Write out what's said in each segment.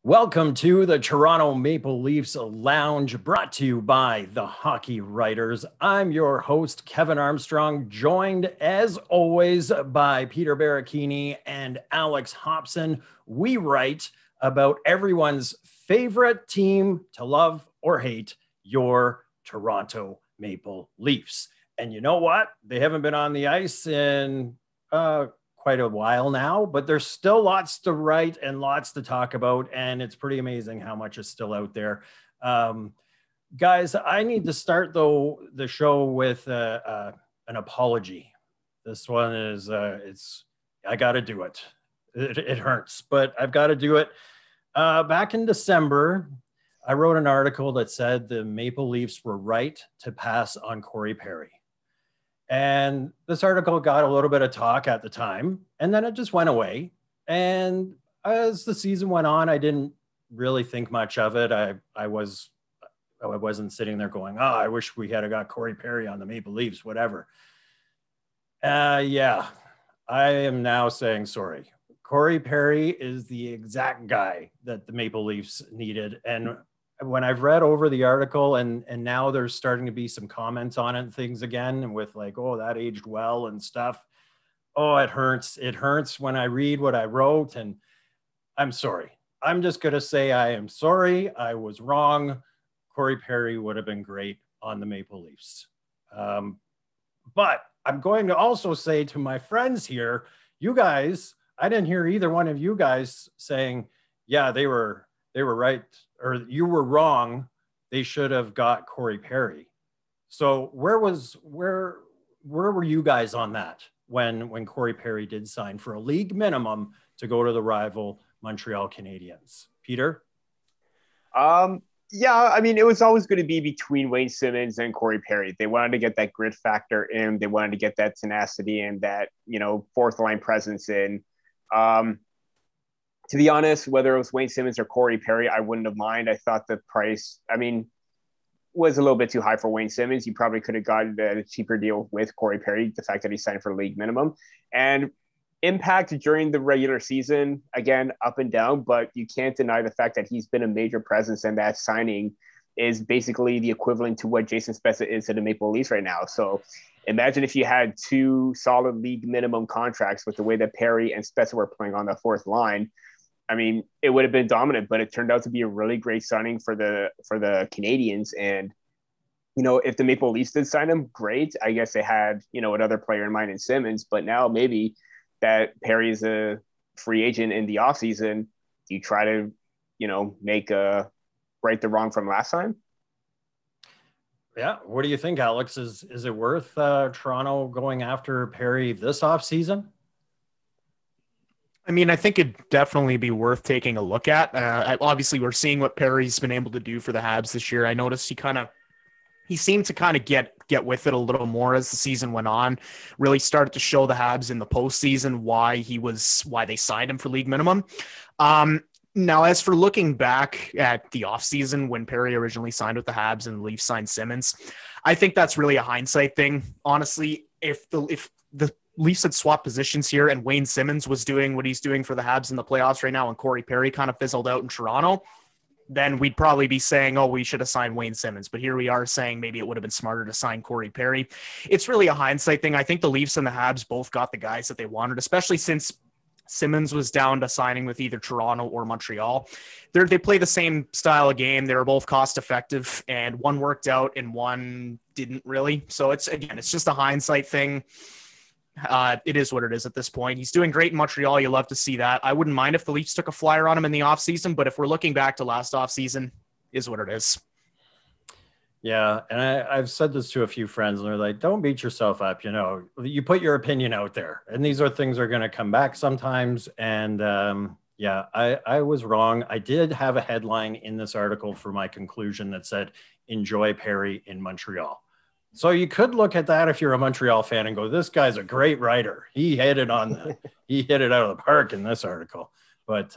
Welcome to the Toronto Maple Leafs Lounge, brought to you by the Hockey Writers. I'm your host, Kevin Armstrong, joined as always by Peter Baracchini and Alex Hobson. We write about everyone's favorite team to love or hate, your Toronto Maple Leafs. And you know what? They haven't been on the ice in quite a while now, but there's still lots to write and lots to talk about, and it's pretty amazing how much is still out there. Guys, I need to start though the show with an apology. This one is I got to do it. It hurts, but I've got to do it. Back in December, I wrote an article that said the Maple Leafs were right to pass on Corey Perry. And this article got a little bit of talk at the time, and then it just went away. And as the season went on, I didn't really think much of it. I wasn't sitting there going, oh, I wish we had got Corey Perry on the Maple Leafs, whatever. Yeah, I am now saying sorry. Corey Perry is the exact guy that the Maple Leafs needed. And when I've read over the article and now there's starting to be some comments on it and things again, and with like, oh, that aged well and stuff. Oh, it hurts. It hurts when I read what I wrote, and I'm sorry. I'm just going to say I am sorry. I was wrong. Corey Perry would have been great on the Maple Leafs. But I'm going to also say to my friends here, you guys, I didn't hear either one of you guys saying, yeah, they were right, or you were wrong. They should have got Corey Perry. So where were you guys on that when Corey Perry did sign for a league minimum to go to the rival Montreal Canadiens? Peter? Yeah, I mean, it was always going to be between Wayne Simmonds and Corey Perry. They wanted to get that grit factor in. They wanted to get that tenacity and that, fourth line presence in. To be honest, whether it was Wayne Simmonds or Corey Perry, I wouldn't have minded. I thought the price, was a little bit too high for Wayne Simmonds. You probably could have gotten a cheaper deal with Corey Perry, the fact that he signed for league minimum. And impact during the regular season, again, up and down, but you can't deny the fact that he's been a major presence, and that signing is basically the equivalent to what Jason Spezza is to the Maple Leafs right now. So imagine if you had two solid league minimum contracts with the way that Perry and Spezza were playing on the fourth line. It would have been dominant, but it turned out to be a really great signing for the Canadiens. And, if the Maple Leafs did sign him, great. I guess they had, another player in mind in Simmonds, but now maybe that Perry is a free agent in the offseason. Do you try to, make right the wrong from last time? Yeah. What do you think, Alex? Is it worth Toronto going after Perry this offseason? I think it'd definitely be worth taking a look at. Obviously, we're seeing what Perry's been able to do for the Habs this year. I noticed he seemed to kind of get with it a little more as the season went on. Really started to show the Habs in the postseason why they signed him for league minimum. Now, as for looking back at the offseason when Perry originally signed with the Habs and the Leafs signed Simmonds, I think that's really a hindsight thing. Honestly, if the Leafs had swapped positions here and Wayne Simmonds was doing what he's doing for the Habs in the playoffs right now and Corey Perry kind of fizzled out in Toronto, then we'd probably be saying, oh, we should have signed Wayne Simmonds. But here we are saying maybe it would have been smarter to sign Corey Perry. It's really a hindsight thing. I think the Leafs and the Habs both got the guys that they wanted, especially since Simmonds was down to signing with either Toronto or Montreal. They play the same style of game. They were both cost effective, and one worked out and one didn't really. So it's just a hindsight thing. It is what it is at this point. He's doing great in Montreal. You love to see that. I wouldn't mind if the Leafs took a flyer on him in the offseason, but if we're looking back to last offseason, is what it is. Yeah, and I've said this to a few friends, and they're like, don't beat yourself up. You put your opinion out there, and these are things that are going to come back sometimes. And I was wrong. I did have a headline in this article for my conclusion that said, enjoy Perry in Montreal. So you could look at that if you're a Montreal fan and go, this guy's a great writer. He hit it out of the park in this article. But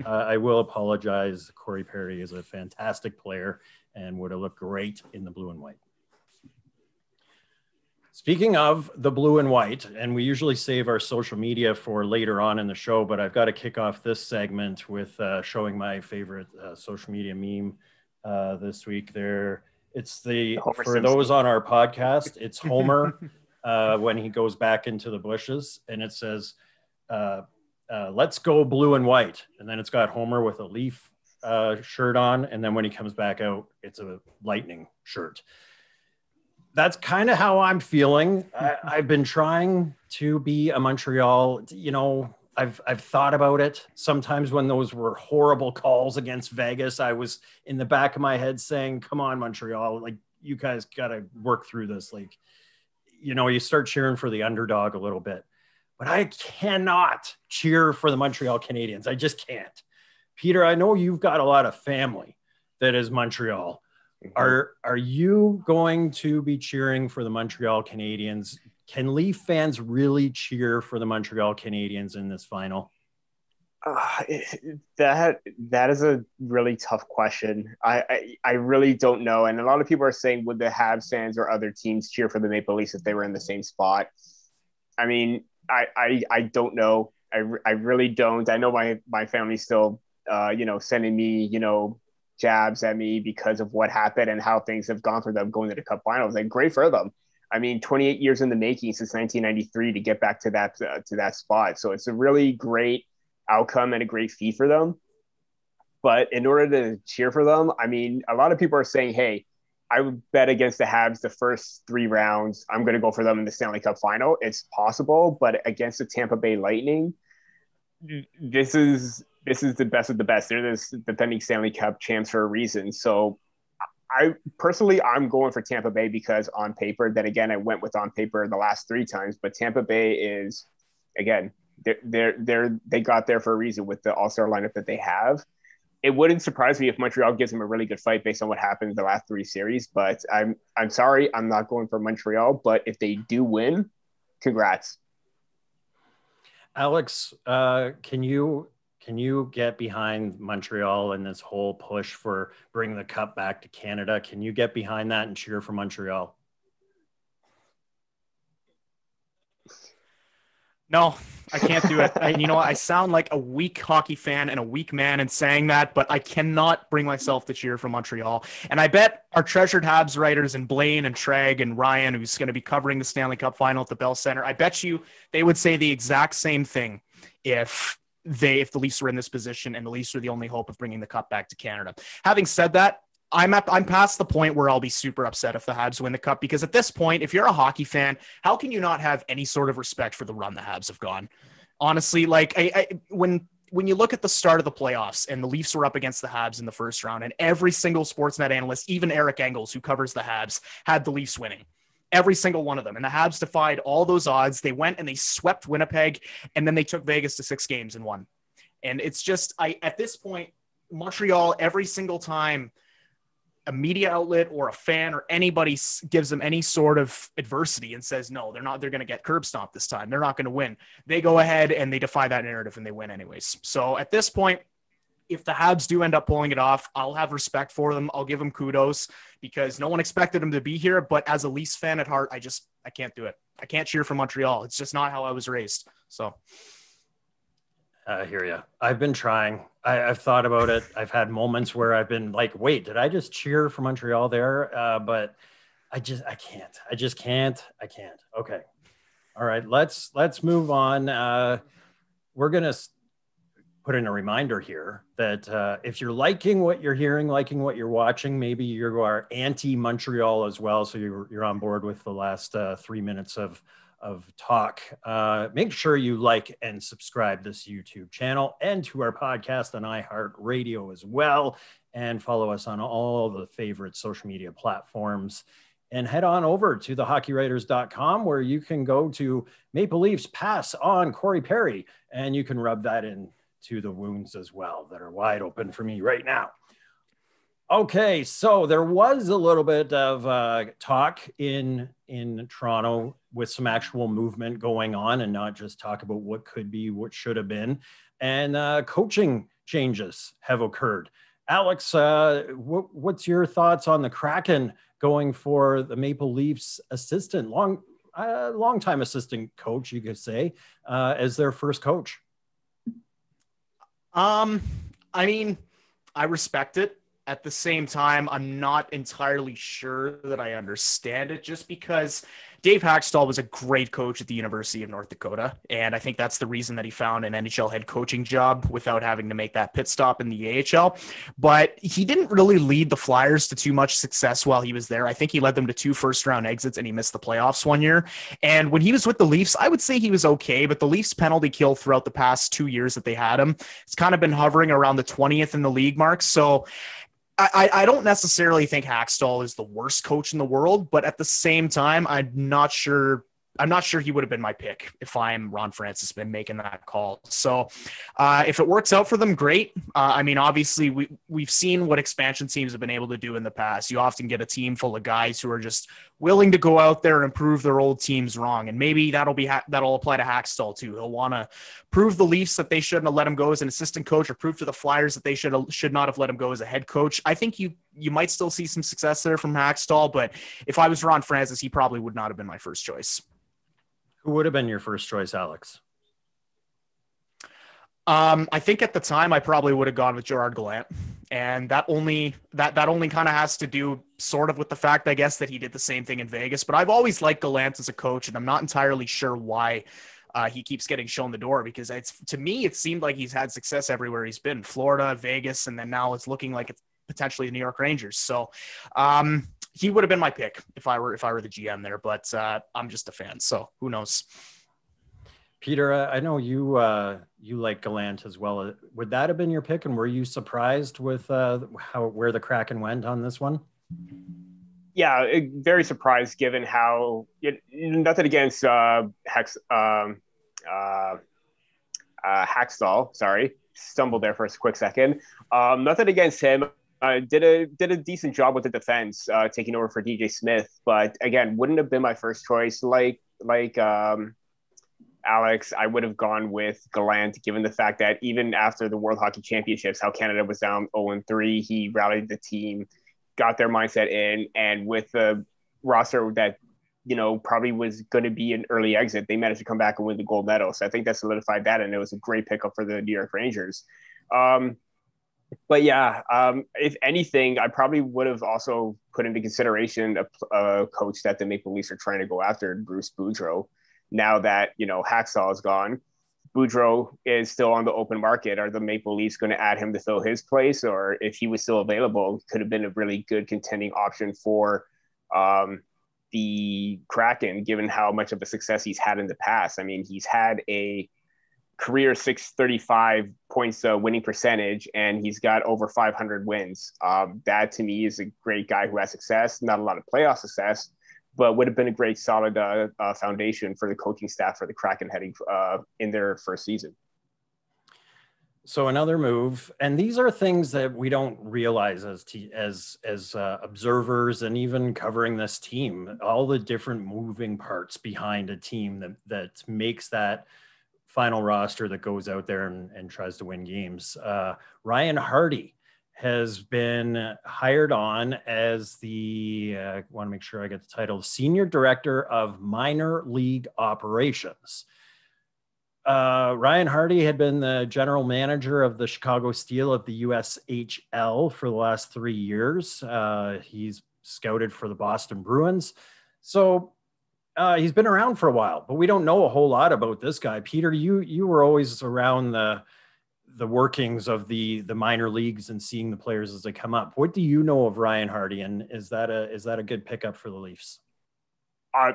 I will apologize. Corey Perry is a fantastic player and would have looked great in the blue and white. Speaking of the blue and white, and we usually save our social media for later on in the show, but I've got to kick off this segment with showing my favorite social media meme this week. It's Homer for Simpson. those on our podcast, it's Homer when he goes back into the bushes, and it says, let's go blue and white. And then it's got Homer with a Leaf shirt on. And then when he comes back out, it's a Lightning shirt. That's kind of how I'm feeling. I've been trying to be a Montreal, I've thought about it. Sometimes when those were horrible calls against Vegas, I was in the back of my head saying, come on, Montreal, like you guys got to work through this. Like, you start cheering for the underdog a little bit, but I cannot cheer for the Montreal Canadiens. I just can't. Peter, I know you've got a lot of family that is Montreal. Are you going to be cheering for the Montreal Canadiens? Can Leaf fans really cheer for the Montreal Canadiens in this final? That is a really tough question. I really don't know. And a lot of people are saying, would the Habs fans or other teams cheer for the Maple Leafs if they were in the same spot? I mean, I don't know. I really don't. I know my family's still, sending me, jabs at me because of what happened and how things have gone for them going to the Cup Finals. Like, great for them. I mean, 28 years in the making since 1993 to get back to that spot. So it's a really great outcome and a great feat for them. But in order to cheer for them, I mean, a lot of people are saying, hey, I would bet against the Habs the first 3 rounds. I'm going to go for them in the Stanley Cup final. It's possible, but against the Tampa Bay Lightning, this is the best of the best. They're this defending Stanley Cup champs for a reason. So I'm going for Tampa Bay because on paper, then again, I went with on paper the last 3 times, but Tampa Bay is, again, they got there for a reason with the all-star lineup that they have. It wouldn't surprise me if Montreal gives them a really good fight based on what happened in the last 3 series, but I'm sorry, I'm not going for Montreal, but if they do win, congrats. Alex, can you get behind Montreal in this whole push for bringing the cup back to Canada? Can you get behind that and cheer for Montreal? No, I can't do it. I sound like a weak hockey fan and a weak man in saying that, but I cannot bring myself to cheer for Montreal. And I bet our treasured Habs writers and Blaine and Treg and Ryan, who's going to be covering the Stanley Cup final at the Bell Center, I bet you they would say the exact same thing if the Leafs were in this position and the Leafs were the only hope of bringing the cup back to Canada. Having said that, I'm past the point where I'll be super upset if the Habs win the cup, because at this point, if you're a hockey fan, how can you not have any sort of respect for the run the Habs have gone? Honestly, like when you look at the start of the playoffs and the Leafs were up against the Habs in the first round, and every single Sportsnet analyst, even Eric Engels, who covers the Habs, had the Leafs winning. Every single one of them. And the Habs defied all those odds. They went and they swept Winnipeg, and then they took Vegas to 6 games and won. And it's just, at this point, Montreal, every single time a media outlet or a fan or anybody gives them any sort of adversity and says, no, they're going to get curb stomped this time, they're not going to win, they go ahead and they defy that narrative and they win anyways. So at this point, if the Habs do end up pulling it off, I'll have respect for them. I'll give them kudos because no one expected them to be here. But as a Leafs fan at heart, I can't do it. I can't cheer for Montreal. It's just not how I was raised. So I hear you. I've been trying. I've thought about it. I've had moments where I've been like, wait, did I just cheer for Montreal there? But I can't. I can't. Okay. All right. Let's move on. We're going to put in a reminder here that if you're liking what you're hearing, liking what you're watching, maybe you are anti-Montreal as well. So you're on board with the last 3 minutes of talk. Make sure you like and subscribe this YouTube channel and to our podcast on iHeartRadio as well. And follow us on all the favorite social media platforms. And head on over to thehockeywriters.com where you can go to Maple Leafs pass on Corey Perry, and you can rub that in to the wounds as well that are wide open for me right now. Okay, so there was a little bit of talk in Toronto with some actual movement going on and not just talk about what could be, what should have been. And coaching changes have occurred. Alex, what's your thoughts on the Kraken going for the Maple Leafs assistant? a longtime assistant coach, you could say, as their first coach? I mean, I respect it. At the same time, I'm not entirely sure that I understand it, just because Dave Hakstol was a great coach at the University of North Dakota. And I think that's the reason that he found an NHL head coaching job without having to make that pit stop in the AHL. But he didn't really lead the Flyers to too much success while he was there. I think he led them to 2 first-round exits, and he missed the playoffs one year. And when he was with the Leafs, I would say he was okay, but the Leafs penalty kill throughout the past 2 years that they had him, it's kind of been hovering around the 20th in the league mark. So I don't necessarily think Hakstol is the worst coach in the world, but at the same time, I'm not sure he would have been my pick if I'm Ron Francis been making that call. So if it works out for them, great. I mean, obviously we've seen what expansion teams have been able to do in the past. You often get a team full of guys who are just willing to go out there and prove their old teams wrong. And maybe that'll apply to Hakstol too. He'll want to prove the Leafs that they shouldn't have let him go as an assistant coach, or prove to the Flyers that they should not have let him go as a head coach. I think you might still see some success there from Hakstol, but if I was Ron Francis, he probably would not have been my first choice. Who would have been your first choice, Alex? I think at the time I probably would have gone with Gerard Gallant, and that only kind of has to do sort of with the fact, I guess, that he did the same thing in Vegas. But I've always liked Gallant as a coach, and I'm not entirely sure why he keeps getting shown the door, because to me it seemed like he's had success everywhere he's been, Florida, Vegas, and then now it's looking like it's potentially the New York Rangers. So he would have been my pick if I were the GM there, but I'm just a fan, so who knows. Peter, I know you like Gallant as well. Would that have been your pick, and were you surprised with where the Kraken went on this one? Yeah, very surprised given how nothing against Hakstol. Sorry, stumbled there for a quick second. Nothing against him. Did a decent job with the defense, taking over for DJ Smith, but again, wouldn't have been my first choice. Like Alex, I would have gone with Gallant, given the fact that even after the World Hockey Championships, how Canada was down 0-3, he rallied the team, got their mindset in, and with the roster that probably was going to be an early exit, they managed to come back and win the gold medal. So I think that solidified that, and it was a great pickup for the New York Rangers. But yeah, if anything, I probably would have also put into consideration a coach that the Maple Leafs are trying to go after, Bruce Boudreau. Now that, Hakstol is gone, Boudreau is still on the open market. Are the Maple Leafs going to add him to fill his place? Or if he was still available, could have been a really good contending option for the Kraken, given how much of a success he's had in the past. I mean, he's had a career 635 points winning percentage, and he's got over 500 wins. That to me is a great guy who has success, not a lot of playoff success, but would have been a great solid foundation for the coaching staff for the Kraken heading in their first season. So another move, and these are things that we don't realize as observers, and even covering this team, all the different moving parts behind a team that makes that final roster that goes out there and tries to win games. Ryan Hardy has been hired on as I want to make sure I get the title, Senior Director of Minor League Operations. Ryan Hardy had been the general manager of the Chicago Steel of the USHL for the last 3 years. He's scouted for the Boston Bruins. So he's been around for a while, but we don't know a whole lot about this guy. Peter, you were always around the workings of the minor leagues and seeing the players as they come up. What do you know of Ryan Hardy, and is that a good pickup for the Leafs?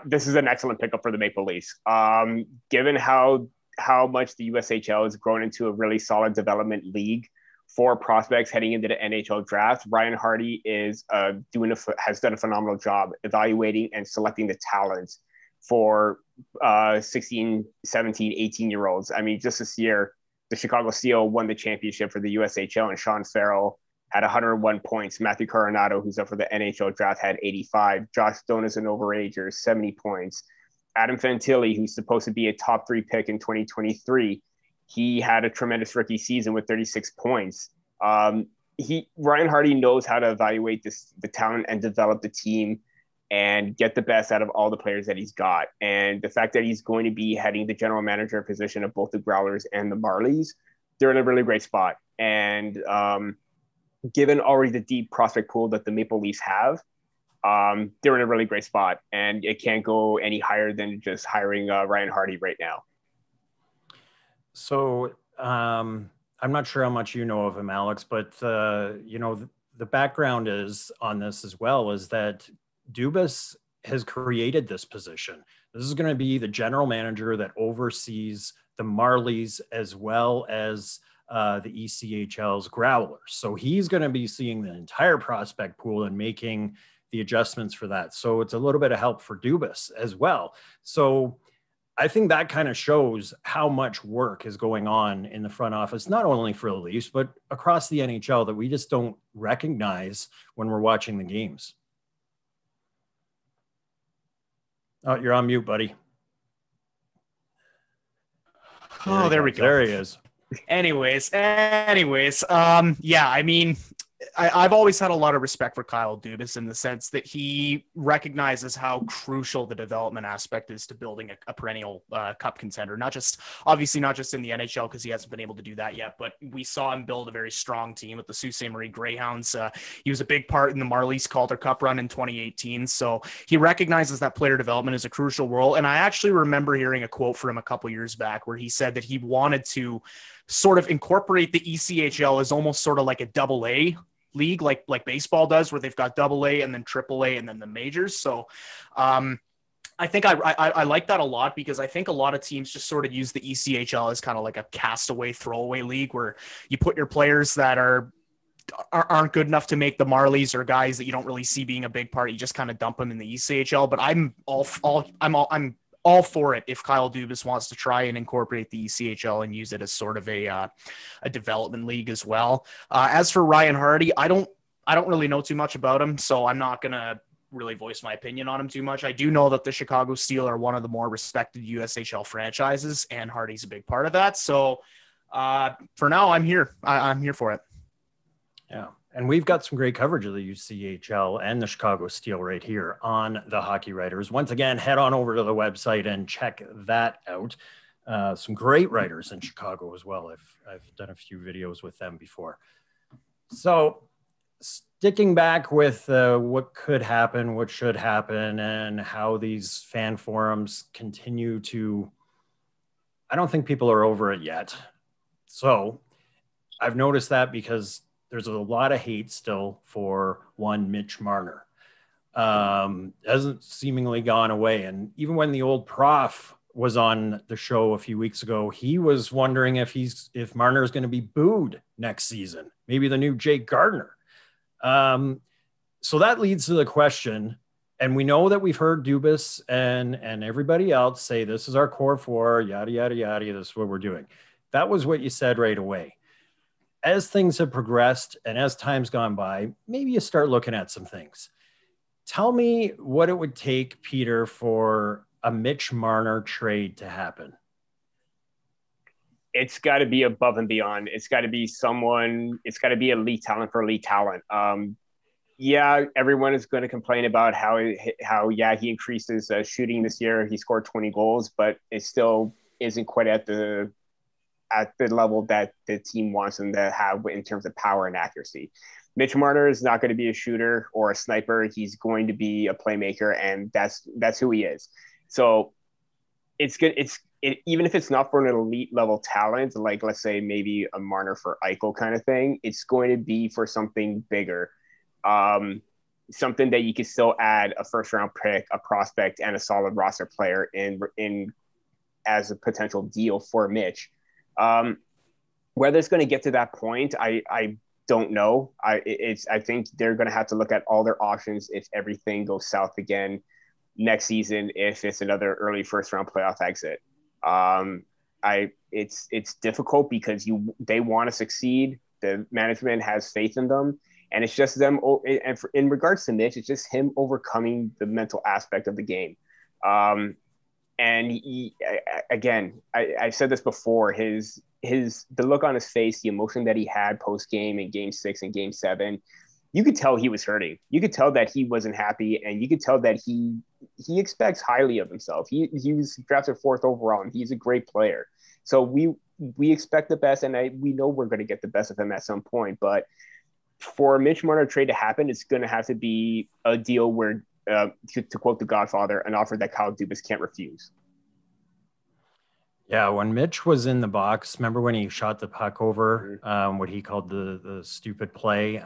This is an excellent pickup for the Maple Leafs. Given how much the USHL has grown into a really solid development league for prospects heading into the NHL draft, Ryan Hardy has done a phenomenal job evaluating and selecting the talent for 16, 17, 18-year-olds. I mean, just this year, the Chicago Steel won the championship for the USHL, and Sean Farrell had 101 points. Matthew Coronado, who's up for the NHL draft, had 85. Josh Donas, an overager, 70 points. Adam Fantilli, who's supposed to be a top 3 pick in 2023, he had a tremendous rookie season with 36 points. Ryan Hardy knows how to evaluate the talent and develop the team and get the best out of all the players that he's got. And the fact that he's going to be heading the general manager position of both the Growlers and the Marlies, they're in a really great spot. And given already the deep prospect pool that the Maple Leafs have, they're in a really great spot. And it can't go any higher than just hiring Ryan Hardy right now. So I'm not sure how much you know of him, Alex, but the background is on this as well is that Dubas has created this position. This is going to be the general manager that oversees the Marlies as well as the ECHL's Growlers. So he's going to be seeing the entire prospect pool and making the adjustments for that. So it's a little bit of help for Dubas as well. So I think that kind of shows how much work is going on in the front office, not only for the Leafs, but across the NHL that we just don't recognize when we're watching the games. Oh, you're on mute, buddy. There we go. There he is. Anyways, yeah, I mean, I've always had a lot of respect for Kyle Dubas in the sense that he recognizes how crucial the development aspect is to building a perennial cup contender, not just in the NHL because he hasn't been able to do that yet, but we saw him build a very strong team with the Sault Ste. Marie Greyhounds. He was a big part in the Marlies Calder Cup run in 2018. So he recognizes that player development is a crucial role. And I actually remember hearing a quote from him a couple years back where he said that he wanted to sort of incorporate the ECHL as almost sort of like a AA league, like baseball does, where they've got AA and then AAA and then the majors. So I think I like that a lot because I think a lot of teams just sort of use the ECHL as kind of like a castaway throwaway league where you put your players that aren't good enough to make the Marlies or guys that you don't really see being a big part. You just kind of dump them in the ECHL. But I'm all for it if Kyle Dubas wants to try and incorporate the ECHL and use it as sort of a development league as well. As for Ryan Hardy, I don't really know too much about him, so I'm not gonna really voice my opinion on him too much. I do know that the Chicago Steel are one of the more respected USHL franchises, and Hardy's a big part of that. So for now, I'm here. I'm here for it. Yeah. And we've got some great coverage of the UCHL and the Chicago Steel right here on the Hockey Writers. Once again, head on over to the website and check that out. Some great writers in Chicago as well. I've done a few videos with them before. So sticking back with what could happen, what should happen, and how these fan forums continue to, I don't think people are over it yet. So I've noticed that because there's a lot of hate still for one Mitch Marner. Hasn't seemingly gone away. And even when the old prof was on the show a few weeks ago, he was wondering if Marner is going to be booed next season, maybe the new Jake Gardiner. So that leads to the question, and we know that we've heard Dubas and everybody else say, this is our core four, yada, yada, yada, this is what we're doing. That was what you said right away. As things have progressed and as time's gone by, maybe you start looking at some things. Tell me what it would take, Peter, for a Mitch Marner trade to happen. It's got to be above and beyond. It's got to be elite talent for elite talent. Yeah, everyone is going to complain about how he increased his shooting this year. He scored 20 goals, but it still isn't quite at the level that the team wants them to have in terms of power and accuracy. Mitch Marner is not going to be a shooter or a sniper. He's going to be a playmaker, and that's who he is. So it's good. Even if it's not for an elite level talent, like let's say maybe a Marner for Eichel kind of thing, it's going to be for something bigger. Something that you can still add a first round pick, a prospect, and a solid roster player in as a potential deal for Mitch. Whether it's going to get to that point, I don't know. I think they're going to have to look at all their options if everything goes south again next season, if it's another early first round playoff exit. It's difficult because they want to succeed. The management has faith in them, and it's just them. And in regards to Mitch, it's just him overcoming the mental aspect of the game. And I've said this before, the look on his face, the emotion that he had post game in Game 6 and Game 7, you could tell he was hurting. You could tell that he wasn't happy, and you could tell that he expects highly of himself. He was drafted 4th overall, and he's a great player. So we expect the best, and we know we're going to get the best of him at some point. But for a Mitch Marner trade to happen, it's going to have to be a deal where, to quote The Godfather, an offer that Kyle Dubas can't refuse. Yeah, when Mitch was in the box, remember when he shot the puck over, what he called the stupid play?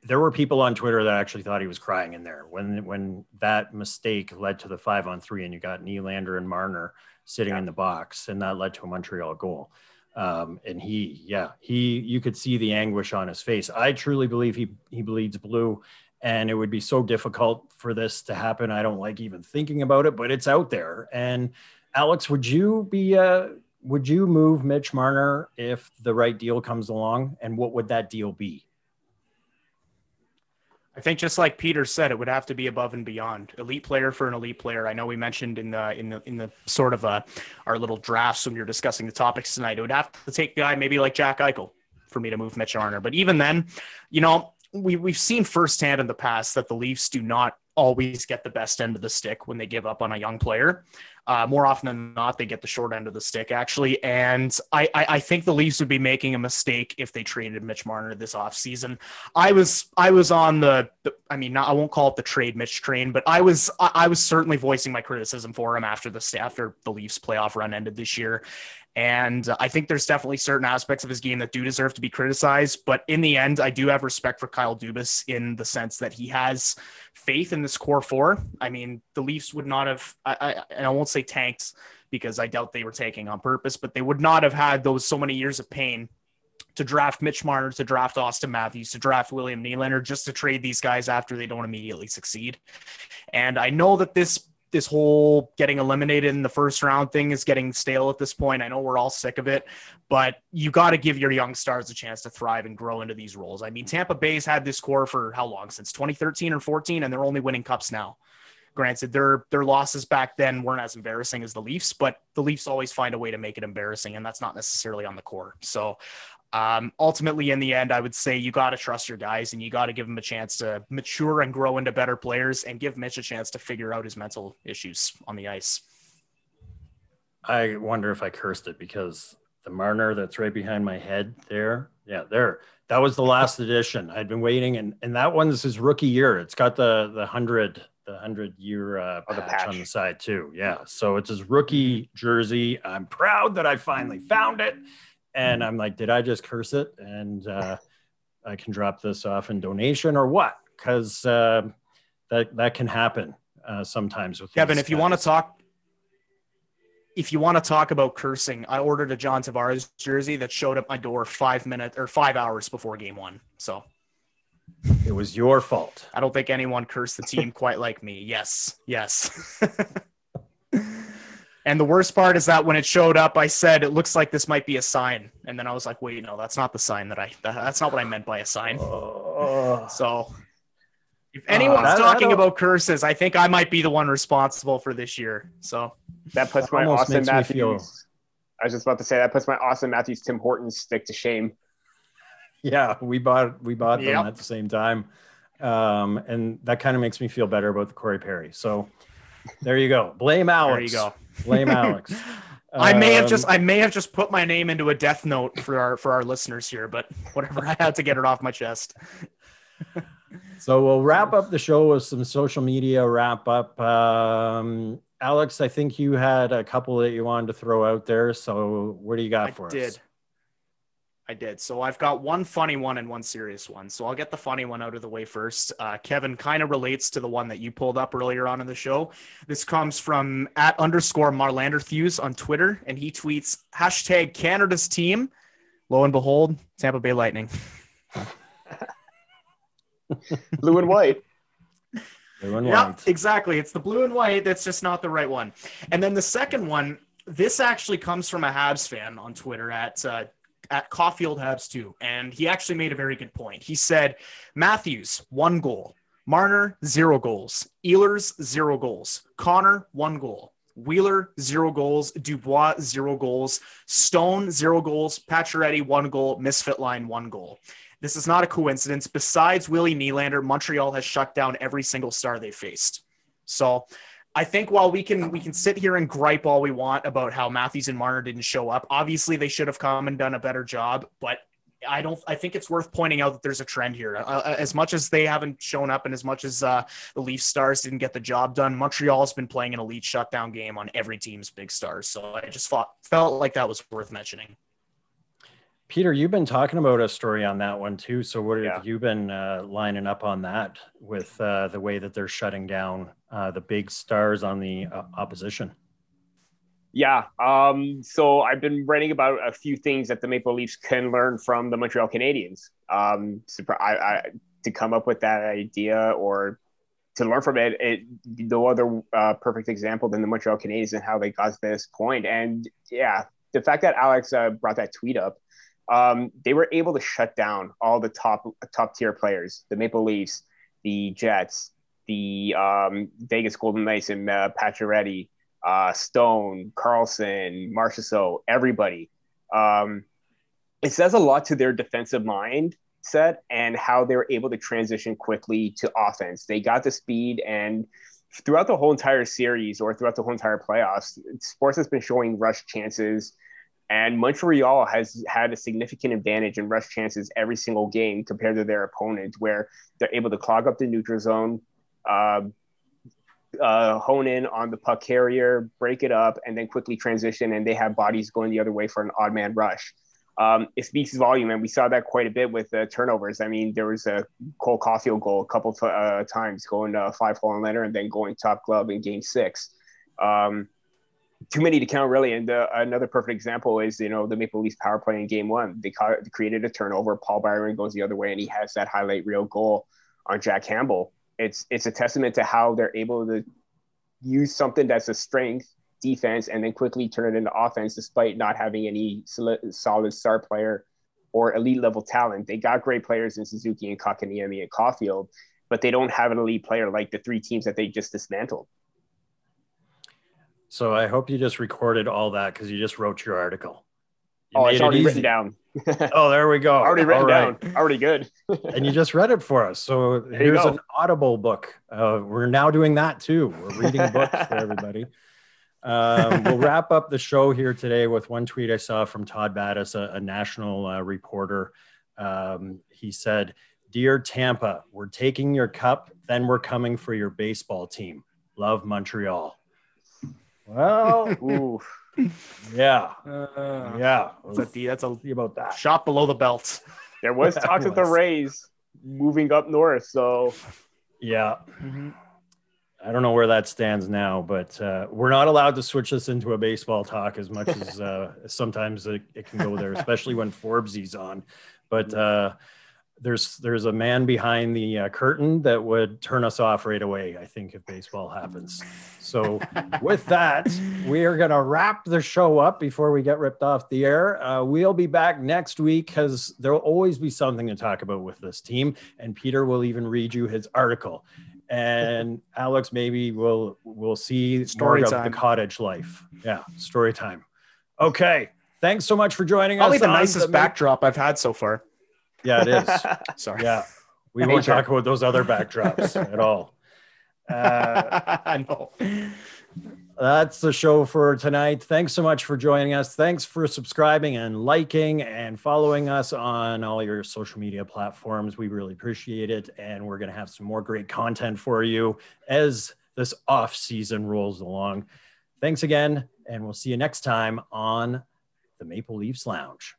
There were people on Twitter that actually thought he was crying in there when that mistake led to the 5-on-3, and you got Nylander and Marner sitting in the box, and that led to a Montreal goal. And you could see the anguish on his face. I truly believe he bleeds blue, and it would be so difficult for this to happen. I don't like even thinking about it, but it's out there. And Alex, would you move Mitch Marner if the right deal comes along, and what would that deal be? I think just like Peter said, it would have to be above and beyond. Elite player for an elite player. I know we mentioned in the sort of our little drafts when we were discussing the topics tonight, it would have to take a guy maybe like Jack Eichel for me to move Mitch Marner. But even then, we've seen firsthand in the past that the Leafs do not always get the best end of the stick when they give up on a young player. More often than not, they get the short end of the stick, actually. And I think the Leafs would be making a mistake if they traded Mitch Marner this offseason. I was on I won't call it the trade Mitch train, but I was certainly voicing my criticism for him after the Leafs playoff run ended this year. And I think there's definitely certain aspects of his game that do deserve to be criticized. But in the end, I do have respect for Kyle Dubas in the sense that he has faith in this core 4. I mean, the Leafs would not have, and I won't say tanked because I doubt they were tanking on purpose, but they would not have had so many years of pain to draft Mitch Marner, to draft Austin Matthews, to draft William Nylander, just to trade these guys after they don't immediately succeed. And I know that this whole getting eliminated in the first round thing is getting stale at this point. I know we're all sick of it, but you got to give your young stars a chance to thrive and grow into these roles. I mean, Tampa Bay's had this core for how long? Since 2013 or 14, and they're only winning cups now. Granted, their losses back then weren't as embarrassing as the Leafs, but the Leafs always find a way to make it embarrassing, and that's not necessarily on the core. So ultimately, in the end, I would say you got to trust your guys, and you got to give them a chance to mature and grow into better players, and give Mitch a chance to figure out his mental issues on the ice. I wonder if I cursed it, because the Marner that's right behind my head there, that was the last edition. I'd been waiting, and that one's his rookie year. It's got the 100-year patch on the side too. Yeah, so it's his rookie jersey. I'm proud that I finally found it. And I'm like, did I just curse it? And I can drop this off in donation or what? Because that can happen sometimes with Kevin. If you want to talk about cursing, I ordered a John Tavares jersey that showed up my door 5 hours before game 1. So it was your fault. I don't think anyone cursed the team quite like me. Yes. And the worst part is that when it showed up, I said, it looks like this might be a sign. And then I was like, wait, no, that's not the sign that's not what I meant by a sign. So if anyone's talking about curses, I think I might be the one responsible for this year. So that puts my Austin Matthews. I was just about to say that puts my Austin Matthews, Tim Hortons stick to shame. Yeah, we bought them at the same time. And that kind of makes me feel better about the Corey Perry. So there you go. Blame Alex. There you go. Blame Alex. I may have just put my name into a death note for our listeners here, but whatever, I had to get it off my chest. So we'll wrap up the show with some social media wrap up. Alex, I think you had a couple that you wanted to throw out there. So what do you got for us? I did. So I've got one funny one and one serious one. So I'll get the funny one out of the way first. Kevin, kind of relates to the one that you pulled up earlier on in the show. This comes from @_Marlanderthews on Twitter, and he tweets #Canada's team. Lo and behold, Tampa Bay Lightning. Blue and white. Yeah, exactly. It's the blue and white. That's just not the right one. And then the second one, this actually comes from a Habs fan on Twitter at Caulfield Habs 2, and he actually made a very good point. He said, Matthews, 1 goal. Marner, 0 goals. Ehlers, 0 goals. Connor, 1 goal. Wheeler, 0 goals. Dubois, 0 goals. Stone, 0 goals. Pacioretty, 1 goal. Misfit line, 1 goal. This is not a coincidence. Besides Willie Nylander, Montreal has shut down every single star they faced. So I think while we can sit here and gripe all we want about how Matthews and Marner didn't show up, obviously they should have come and done a better job, but I think it's worth pointing out that there's a trend here. As much as they haven't shown up and as much as the Leafs stars didn't get the job done, Montreal's been playing an elite shutdown game on every team's big stars. So I just felt like that was worth mentioning. Peter, you've been talking about a story on that one too. So what have you been lining up on that with the way that they're shutting down the big stars on the opposition? Yeah. So I've been writing about a few things that the Maple Leafs can learn from the Montreal Canadiens. To come up with that idea or to learn from it, no other perfect example than the Montreal Canadiens and how they got to this point. And yeah, the fact that Alex brought that tweet up, they were able to shut down all the top tier players, the Maple Leafs, the Jets, the Vegas Golden Knights and Pacioretty, Stone, Carlson, Marchessault, everybody. It says a lot to their defensive mindset and how they were able to transition quickly to offense. They got the speed, and throughout the whole entire series or throughout the whole entire playoffs, sports has been showing rush chances, and Montreal has had a significant advantage in rush chances every single game compared to their opponent, where they're able to clog up the neutral zone, hone in on the puck carrier, break it up, and then quickly transition, and they have bodies going the other way for an odd man rush. It speaks volume, and we saw that quite a bit with turnovers. I mean, there was a Cole Caulfield goal a couple times going 5-hole and later, and then going top glove in Game 6. Too many to count, really. And another perfect example is, the Maple Leafs power play in Game 1. They created a turnover. Paul Byron goes the other way, and he has that highlight reel goal on Jack Campbell. It's a testament to how they're able to use something that's a strength, defense, and then quickly turn it into offense despite not having any solid star player or elite level talent. They got great players in Suzuki and Kotkaniemi and Caulfield, but they don't have an elite player like the three teams that they just dismantled. So I hope you just recorded all that because you just wrote your article. It's already written down. Oh, there we go. Already written down. Already good. And you just read it for us. So here's an Audible book. We're now doing that too. We're reading books for everybody. We'll wrap up the show here today with one tweet I saw from Todd Battis, a national reporter. He said, "Dear Tampa, we're taking your cup, then we're coming for your baseball team. Love, Montreal." Well, oof. Yeah. That's a about that. Shot below the belt. There was talk of the Rays moving up north, so yeah. Mm-hmm. I don't know where that stands now, but we're not allowed to switch this into a baseball talk as much as sometimes it can go there, especially when Forbesy's on. But there's a man behind the curtain that would turn us off right away, I think, if baseball happens. So with that, we are going to wrap the show up before we get ripped off the air. We'll be back next week because there'll always be something to talk about with this team. And Peter will even read you his article. And Alex, maybe we'll see story more time of the cottage life. Yeah, story time. Okay. Thanks so much for joining Probably us. Probably the nicest backdrop I've had so far. Yeah, it is. Sorry. Yeah. We won't talk about those other backdrops at all. I know. That's the show for tonight. Thanks so much for joining us. Thanks for subscribing and liking and following us on all your social media platforms. We really appreciate it. And we're going to have some more great content for you as this off season rolls along. Thanks again. And we'll see you next time on the Maple Leafs Lounge.